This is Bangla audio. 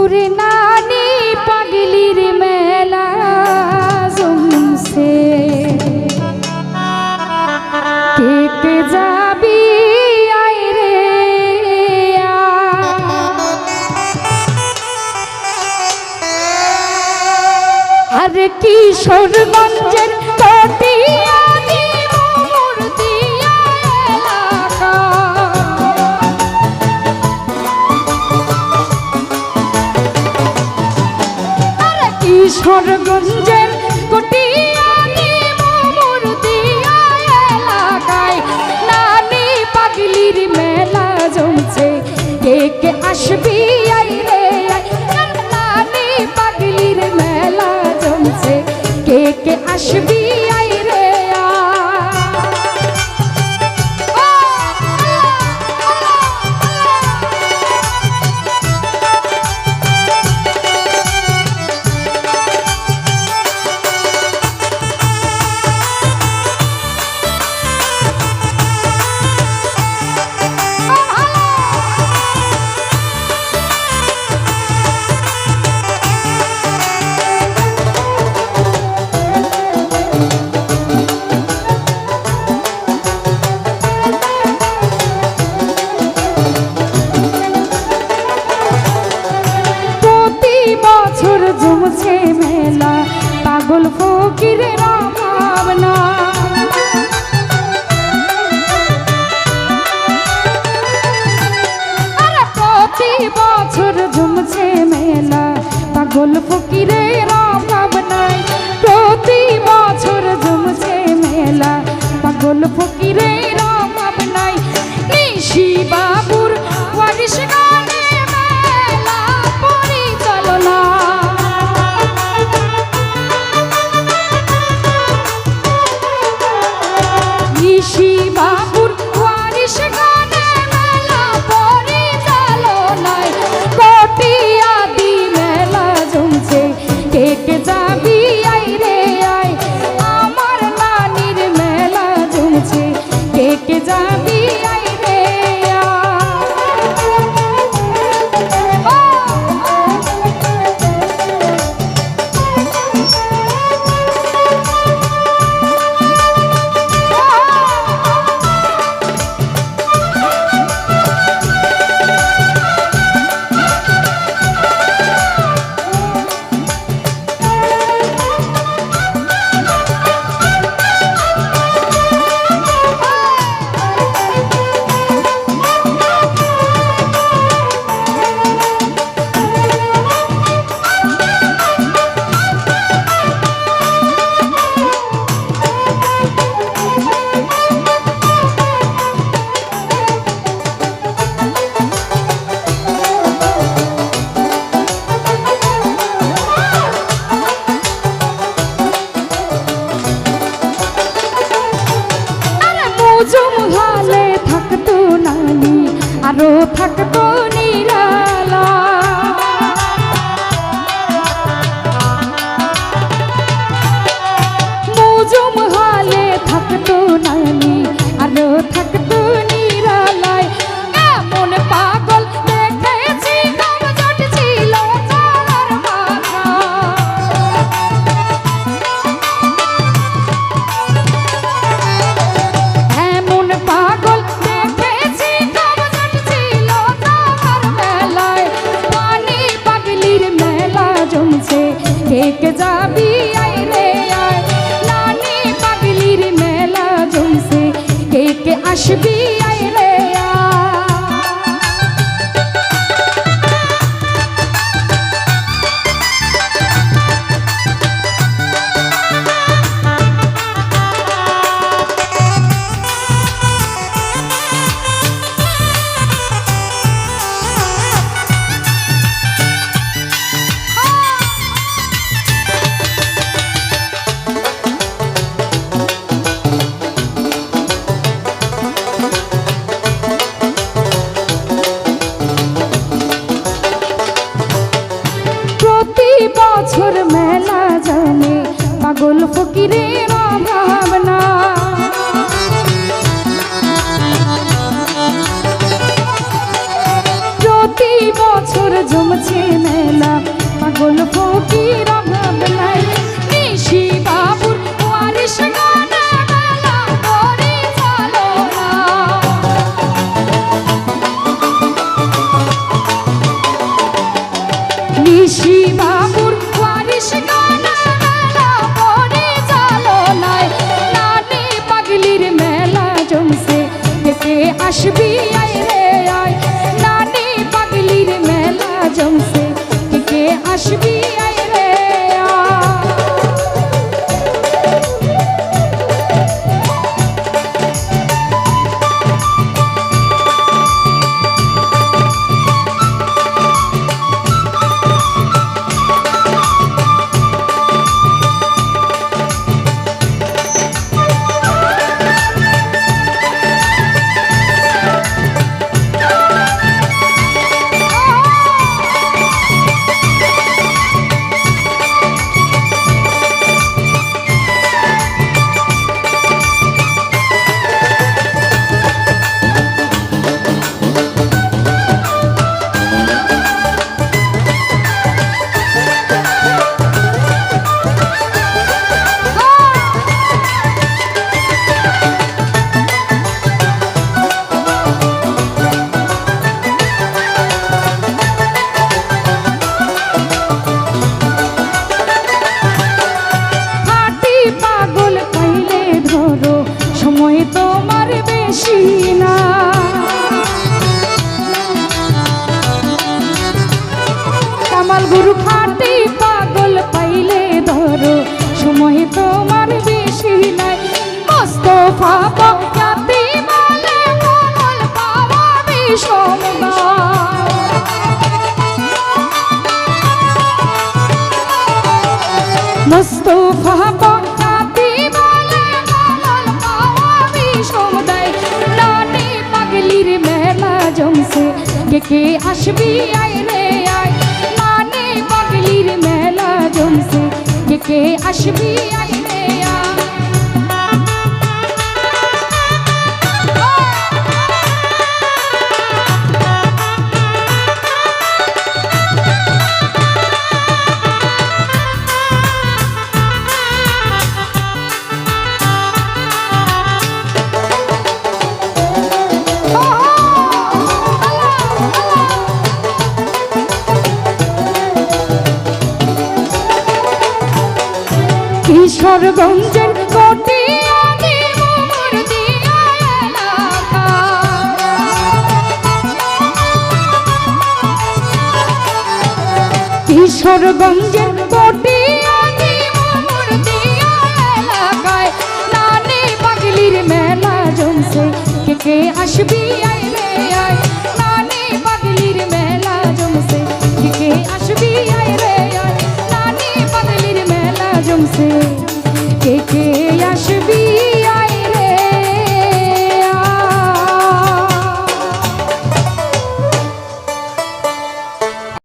ওরে নানি পাগলির মেলা জমছে কেটে যাবি আয় রে আর কিশোরগঞ্জের কটিয়াদি মূর্তিয়া এলাকা কিশোরগঞ্জের কটিয়াদি মূর্তিয়া এলাকায় নানি পাগলির মেলা জমছে কে কে আসবি আয় রে নানি পাগলির মেলা জমছে কে কে আসবি আয় রে জমছে মেলা পাগল ফকিরের ভাবনা প্রতি বছর জমছে মেলা পাগল ফকিরের ভাবনায় প্রতি বছর জমছে মেলা পাগল ফকিরের ভাবনায় নিশি বাবুর ওয়ারিশ গানে মেলা পরিচালনা বাবুর ওয়ারিশ গানে মেলা পরিচালনায় কটিয়াদি মেলা জমছে কে কে যাবি আয় রে আয় আমার নানির মেলা জমছে কে কে যাবি আয় রে জমহালে থাকতো নানি আরো থাকতো নিরালা জমহালে থাকতো নানি আরো থাকতো নিরালায় এমন পাগল দেখেছি কামজট ছিল চালার মাথা কে কে যাবি আয় রে আয় নানি পাগলির মেলা জমছে কে কে আসবি আয় রে বছর মেলা জানে পাগল ফকিরের ভাবনা প্রতি বছর জমছে মেলা পাগল ফকির অভাব নাই নিশি বাবুর ওয়ারিশ গানে মেলা পরিচালনা নিশি বাবুর ওয়ারিশ গানে মেলা পরিচালনায় নানি পাগলির মেলা জমছে দেখে আসবি আয় রে আয় নানি পাগলির মেলা জমছে দেখে আসবি আয় রে আয় তোমার বেশি না কামাল গুরু খাটি পাগল পাইলে ধরো সময় তোমার বেশি নাই মোস্তফা বক্কাতি বলে কমল পাওয়া বিষমদা মোস্তফা বক্কাতি বলে কমল পাওয়া বিষমদাই নানি পাগলির মেলা জমছে কে আসবি আয় রে আয় নানি পাগলির মেলা জমছে কে আসবি আয় রে আয় কিশোরগঞ্জের কটিয়াদি মোর দিয়া এলাকা কিশোরগঞ্জের কটিয়াদি মোর দিয়া এলাকায় নানি পাগলির মেলা জমছে কে আসবি আয়